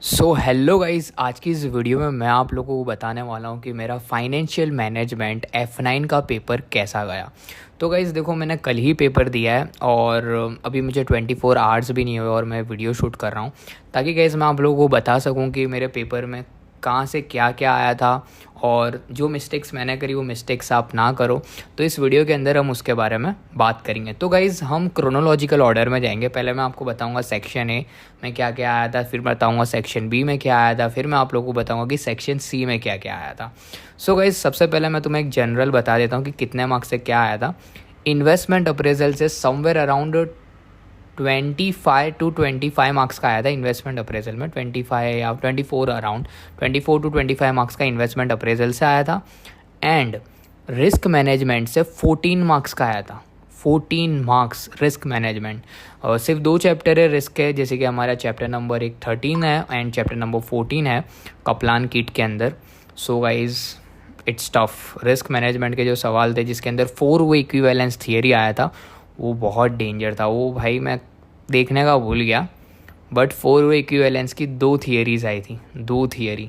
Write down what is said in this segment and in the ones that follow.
So hello guys, आज की इस वीडियो में मैं आप लोगों को बताने वाला हूँ कि मेरा फाइनेंशियल मैनेजमेंट F9 का पेपर कैसा गया। तो गाइस देखो, मैंने कल ही पेपर दिया है और अभी मुझे 24 आवर्स भी नहीं हुए और मैं वीडियो शूट कर रहा हूँ, ताकि गाइस मैं आप लोगों को बता सकूँ कि मेरे पेपर में कहाँ से क्या क्या आया था और जो मिस्टेक्स मैंने करी वो मिस्टेक्स आप ना करो। तो इस वीडियो के अंदर हम उसके बारे में बात करेंगे। तो गाइज़ हम क्रोनोलॉजिकल ऑर्डर में जाएंगे। पहले मैं आपको बताऊंगा सेक्शन ए में क्या क्या आया था, फिर बताऊंगा सेक्शन बी में क्या आया था, फिर मैं आप लोगों को बताऊंगा कि सेक्शन सी में क्या क्या आया था। सो गाइज़ सबसे पहले मैं तुम्हें एक जनरल बता देता हूँ कि कितने मार्क्स से क्या आया था। इन्वेस्टमेंट अप्रेजल से समवेयर अराउंड 25 to 25 मार्क्स का आया था। इन्वेस्टमेंट अप्रेजल में 25 या 24 अराउंड 24 to 25 मार्क्स का इन्वेस्टमेंट अप्रेजल से आया था। एंड रिस्क मैनेजमेंट से 14 मार्क्स का आया था। 14 मार्क्स रिस्क मैनेजमेंट। और सिर्फ 2 चैप्टर है रिस्क के, जैसे कि हमारा चैप्टर नंबर 13 है एंड चैप्टर नंबर 14 है कप्लान किट के अंदर। So guys it's tough. Risk management के जो सवाल थे जिसके अंदर 4 वे इक्विवेलेंस थियरी आया था, वो बहुत डेंजर था। वो भाई मैं देखने का भूल गया, बट 4 वे इक्विवेलेंस की 2 थियरीज आई थी, 2 थियरी,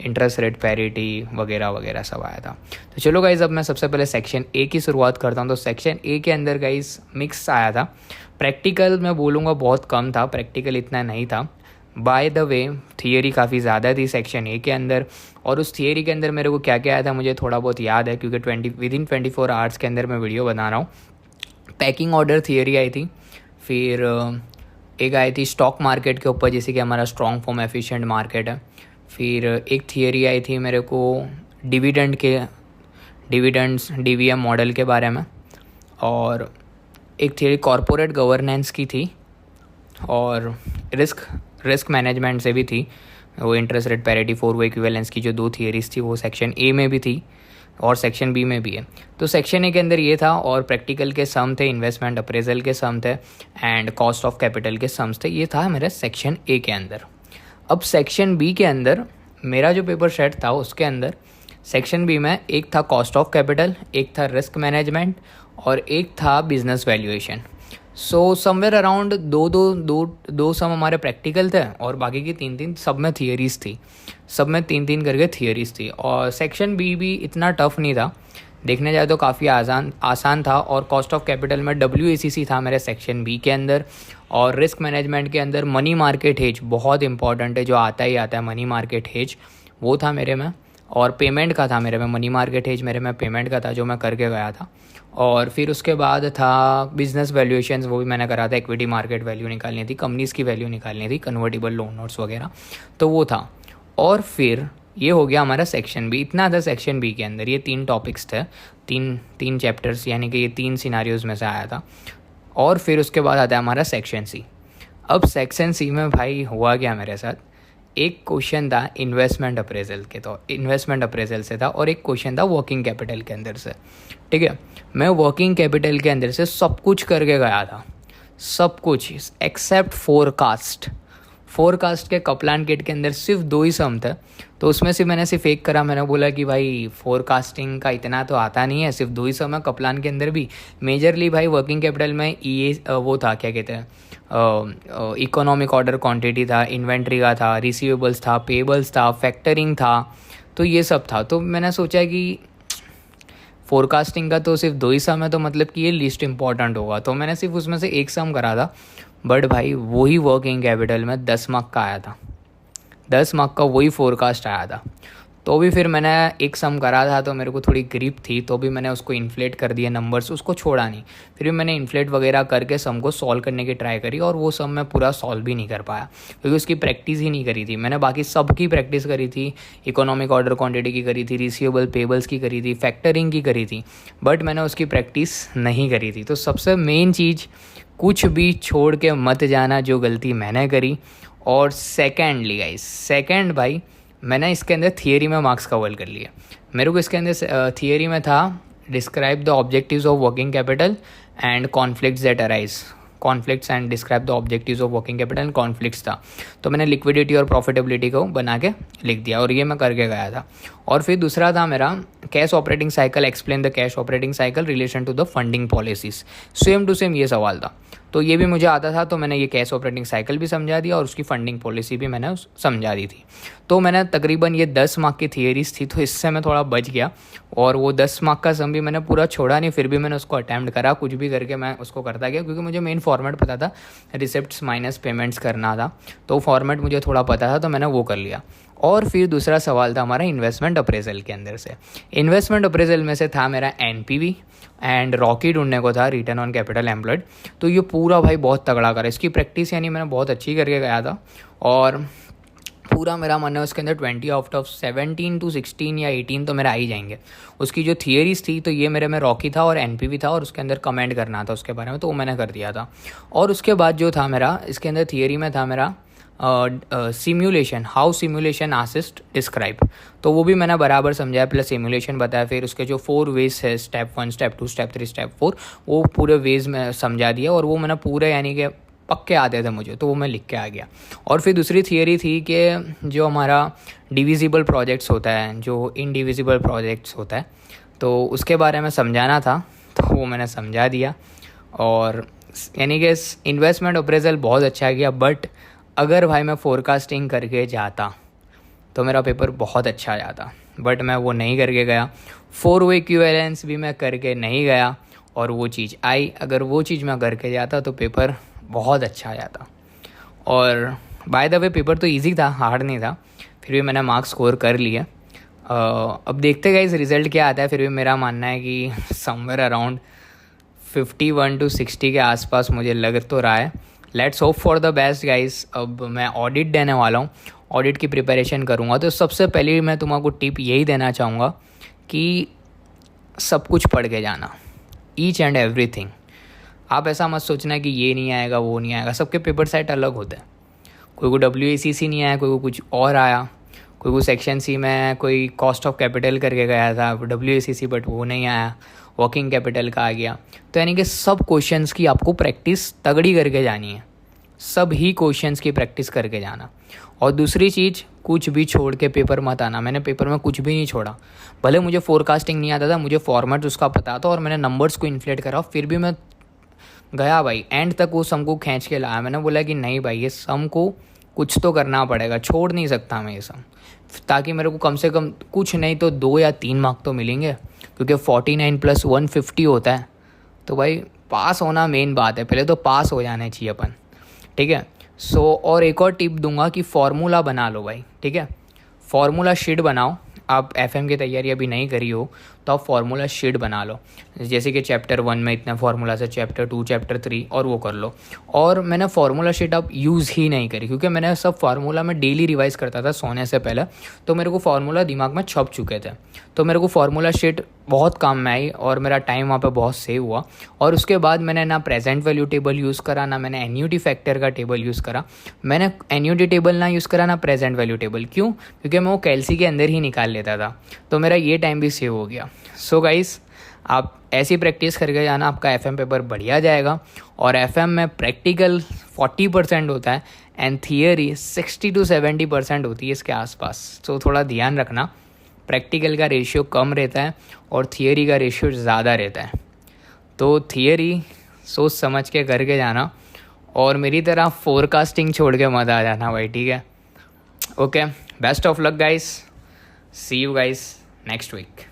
इंटरेस्ट रेट पैरिटी वगैरह वगैरह सब आया था। तो चलो गाइज़, अब मैं सबसे पहले सेक्शन ए की शुरुआत करता हूँ। तो सेक्शन ए के अंदर गाइज़ मिक्स आया था। प्रैक्टिकल मैं बोलूँगा बहुत कम था, प्रैक्टिकल इतना नहीं था। बाय द वे थियरी काफ़ी ज़्यादा थी सेक्शन ए के अंदर। और उस थियरी के अंदर मेरे को क्या क्या आया था मुझे थोड़ा बहुत याद है, क्योंकि विदिन 24 आवर्स के अंदर मैं वीडियो बना रहा हूँ। पैकिंग ऑर्डर थियरी आई थी, फिर एक आई थी स्टॉक मार्केट के ऊपर, जैसे कि हमारा स्ट्रॉन्ग फॉर्म एफिशिएंट मार्केट है। फिर एक थियरी आई थी मेरे को डिविडेंड्स डीवीएम मॉडल के बारे में। और एक थियरी कॉरपोरेट गवर्नेंस की थी। और रिस्क मैनेजमेंट से भी थी, वो इंटरेस्ट रेट पैरिटी 4 वे इक्विवेलेंस की जो 2 थियरीज थी वो सेक्शन ए में भी थी और सेक्शन बी में भी है। तो सेक्शन ए के अंदर ये था, और प्रैक्टिकल के सम थे, इन्वेस्टमेंट अप्रेजल के सम थे एंड कॉस्ट ऑफ कैपिटल के सम्स थे। ये था मेरे सेक्शन ए के अंदर। अब सेक्शन बी के अंदर मेरा जो पेपर सेट था उसके अंदर सेक्शन बी में एक था कॉस्ट ऑफ कैपिटल, एक था रिस्क मैनेजमेंट और एक था business valuation. So somewhere around दो सम हमारे प्रैक्टिकल थे और बाकी की 3 सब में थियरीज थी। सब में 3 करके थियरीज थी। और सेक्शन बी भी इतना टफ नहीं था, देखने जाए तो काफ़ी आसान था। और कॉस्ट ऑफ कैपिटल में WACC था मेरे सेक्शन बी के अंदर। और रिस्क मैनेजमेंट के अंदर मनी मार्केट हेज बहुत इंपॉर्टेंट है, जो आता ही आता है मनी मार्केट हेज, वो था मेरे में। और पेमेंट का था मेरे में, मनी मार्केट हेज मेरे में पेमेंट का था जो मैं करके गया था। और फिर उसके बाद था बिजनेस वैल्यूएशंस, वो भी मैंने करा था। इक्विटी मार्केट वैल्यू निकालनी थी, कंपनीज़ की वैल्यू निकालनी थी, कन्वर्टिबल लोन नोट्स वगैरह, तो वो था। और फिर ये हो गया हमारा सेक्शन बी। इतना था सेक्शन बी के अंदर, ये 3 टॉपिक्स थे, तीन चैप्टर्स, यानी कि ये 3 सिनारियोज में से आया था। और फिर उसके बाद आता है हमारा सेक्शन सी। अब सेक्शन सी में भाई हुआ क्या मेरे साथ, एक क्वेश्चन था इन्वेस्टमेंट अप्रेजल के, तो इन्वेस्टमेंट अप्रेजल से था, और एक क्वेश्चन था वर्किंग कैपिटल के अंदर से। ठीक है, मैं वर्किंग कैपिटल के अंदर से सब कुछ करके गया था, सब कुछ एक्सेप्ट फोरकास्ट के कप्लान किट के अंदर सिर्फ 2 ही सम थे। तो उसमें से मैंने सिर्फ एक करा। मैंने बोला कि भाई फोरकास्टिंग का इतना तो आता नहीं है, सिर्फ 2 ही सम है कप्लान के अंदर भी। मेजरली भाई वर्किंग कैपिटल में वो था, क्या कहते हैं, इकोनॉमिक ऑर्डर क्वांटिटी था, इन्वेंट्री का था, रिसीवेबल्स था, पेबल्स था, फैक्टरिंग था, तो ये सब था। तो मैंने सोचा कि फोरकास्टिंग का तो सिर्फ 2 ही सम है, तो मतलब कि ये लिस्ट इंपॉर्टेंट होगा। तो मैंने सिर्फ उसमें से एक सम करा था, बट भाई वही वर्किंग कैपिटल में 10 मार्क का आया था, 10 मार्क का वही फोरकास्ट आया था। तो भी फिर मैंने एक सम करा था, तो मेरे को थोड़ी ग्रिप थी, तो भी मैंने उसको इन्फ्लेट कर दिया नंबर्स, उसको छोड़ा नहीं। फिर भी मैंने इन्फ्लेट वगैरह करके सम को सॉल्व करने की ट्राई करी, और वो सम मैं पूरा सॉल्व भी नहीं कर पाया, क्योंकि उसकी प्रैक्टिस ही नहीं करी थी मैंने। बाकी सब की प्रैक्टिस करी थी, इकोनॉमिक ऑर्डर क्वांटिटी की करी थी, रिसीवेबल पेबल्स की करी थी, फैक्टरिंग की करी थी, बट मैंने उसकी प्रैक्टिस नहीं करी थी। तो सबसे मेन चीज़, कुछ भी छोड़ के मत जाना, जो गलती मैंने करी। और सेकेंड भाई, मैंने इसके अंदर थियरी में मार्क्स कवर कर लिए। मेरे को इसके अंदर थियरी में था describe the objectives of working capital and conflicts that arise, conflicts and describe the objectives of working capital and conflicts था। तो मैंने लिक्विडिटी और प्रॉफिटेबिलिटी को बना के लिख दिया, और ये मैं करके गया था। और फिर दूसरा था मेरा cash operating cycle, explain the cash operating cycle relation to the funding policies. Same to same ये सवाल था। तो ये भी मुझे आता था, तो मैंने ये कैश ऑपरेटिंग साइकिल भी समझा दिया और उसकी फंडिंग पॉलिसी भी मैंने समझा दी थी। तो मैंने तकरीबन ये 10 मार्क की थियरीज थी, तो इससे मैं थोड़ा बच गया और वो 10 मार्क का सम भी मैंने पूरा छोड़ा नहीं, फिर भी मैंने उसको अटैम्प्ट करा, कुछ भी करके मैं उसको करता गया क्योंकि मुझे मेन फॉर्मेट पता था, रिसिप्ट्स माइनस पेमेंट्स करना था, तो फॉर्मेट मुझे थोड़ा पता था, तो मैंने वो कर लिया। और फिर दूसरा सवाल था हमारा इन्वेस्टमेंट अप्रेजल के अंदर से। इन्वेस्टमेंट अप्रेजल में से था मेरा एनपीवी एंड रॉकी ढूंढने को था, रिटर्न ऑन कैपिटल एम्प्लॉयड। तो ये पूरा भाई बहुत तगड़ा करा, इसकी प्रैक्टिस यानी मैंने बहुत अच्छी करके गया था और पूरा मेरा मन है उसके अंदर 20 आउट ऑफ 17 to 16 या 18 तो मेरा आ ही जाएंगे। उसकी जो थियरीज थी तो ये मेरे में रॉकी था और एनपीवी था और उसके अंदर कमेंट करना था उसके बारे में, तो वो मैंने कर दिया था। और उसके बाद जो था मेरा इसके अंदर थियरी में था मेरा simulation, how simulation assist describe, तो वो भी मैंने बराबर समझाया, प्लस सिम्युलेशन बताया। फिर उसके जो 4 वेज है, स्टेप 1, स्टेप 2, स्टेप 3, स्टेप 4, वो पूरे वेज में समझा दिया और वो मैंने पूरे यानी कि पक्के आते थे मुझे, तो वो मैं लिख के आ गया। और फिर दूसरी थियरी थी कि जो हमारा डिविजिबल प्रोजेक्ट्स होता है, जो इनडिविजिबल प्रोजेक्ट्स होता है, तो उसके बारे में समझाना था, तो वो मैंने समझा दिया। और यानी कि इन्वेस्टमेंट अप्रेजल बहुत अच्छा गया, बट अगर भाई मैं फोरकास्टिंग करके जाता तो मेरा पेपर बहुत अच्छा जाता, बट मैं वो नहीं करके गया। 4 वे इक्विवेलेंस भी मैं करके नहीं गया और वो चीज़ आई, अगर वो चीज़ मैं करके जाता तो पेपर बहुत अच्छा जाता। और बाय द वे पेपर तो इजी था, हार्ड नहीं था, फिर भी मैंने मार्क्स स्कोर कर लिए। अब देखते गए इस रिज़ल्ट क्या आता है। फिर भी मेरा मानना है कि समवेयर अराउंड 51 to 60 के आसपास मुझे लग तो रहा है। Let's hope for the best guys. अब मैं ऑडिट देने वाला हूँ, ऑडिट की प्रिपरेशन करूँगा, तो सबसे पहले मैं तुम्हारा टिप यही देना चाहूँगा कि सब कुछ पढ़ के जाना, ईच एंड एवरीथिंग। आप ऐसा मत सोचना कि ये नहीं आएगा वो नहीं आएगा, सबके पेपर सेट अलग होते हैं। कोई को WACC नहीं आया, कोई को कुछ और आया, कोई को सेक्शन सी में कोई कॉस्ट ऑफ कैपिटल करके गया था WACC, बट वो नहीं आया, वर्किंग कैपिटल का आ गया। तो यानी कि सब क्वेश्चंस की आपको प्रैक्टिस तगड़ी करके जानी है, सब ही क्वेश्चंस की प्रैक्टिस करके जाना। और दूसरी चीज़, कुछ भी छोड़ के पेपर मत आना। मैंने पेपर में कुछ भी नहीं छोड़ा, भले मुझे फोरकास्टिंग नहीं आता था, मुझे फॉर्मेट उसका पता था और मैंने नंबर्स को इन्फ्लेट करा, फिर भी मैं गया भाई एंड तक वो सम को खींच के लाया। मैंने बोला कि नहीं भाई, ये सम को कुछ तो करना पड़ेगा, छोड़ नहीं सकता मैं ये सम, ताकि मेरे को कम से कम कुछ नहीं तो 2 या 3 मार्क तो मिलेंगे, क्योंकि 49 + 150 होता है। तो भाई पास होना मेन बात है, पहले तो पास हो जाना चाहिए अपन, ठीक है। और एक और टिप दूंगा कि फार्मूला बना लो भाई, ठीक है। फार्मूला शीट बनाओ। आप FM की तैयारी अभी नहीं करी हो तो आप फार्मूला शीट बना लो, जैसे कि चैप्टर 1 में इतना फार्मूला से, चैप्टर 2, चैप्टर 3, और वो कर लो। और मैंने फार्मूला शीट अब यूज़ ही नहीं करी, क्योंकि मैंने सब फार्मूला में डेली रिवाइज़ करता था सोने से पहले, तो मेरे को फार्मूला दिमाग में छप चुके थे। तो मेरे को फार्मूला शीट बहुत काम में आई और मेरा टाइम वहाँ पे बहुत सेव हुआ। और उसके बाद मैंने ना प्रेजेंट वैल्यू टेबल यूज़ करा, ना मैंने एन्यूटी फैक्टर का टेबल यूज़ करा। मैंने एन्यूटी टेबल ना यूज़ करा, ना प्रेजेंट वैल्यू टेबल। क्यों? क्योंकि मैं वो कैलसी के अंदर ही निकाल लेता था, तो मेरा ये टाइम भी सेव हो गया। सो गाइस, आप ऐसी प्रैक्टिस करके जाना, आपका FM पेपर बढ़िया जाएगा। और FM में प्रैक्टिकल 40% होता है एंड थियरी 60 to 70% होती है इसके आसपास। तो थोड़ा ध्यान रखना, प्रैक्टिकल का रेशियो कम रहता है और थियरी का रेशियो ज़्यादा रहता है। तो थियरी सोच समझ के करके जाना और मेरी तरह फोरकास्टिंग छोड़ के मत आ जाना भाई, ठीक है। Okay, best of luck guys, see you guys next week.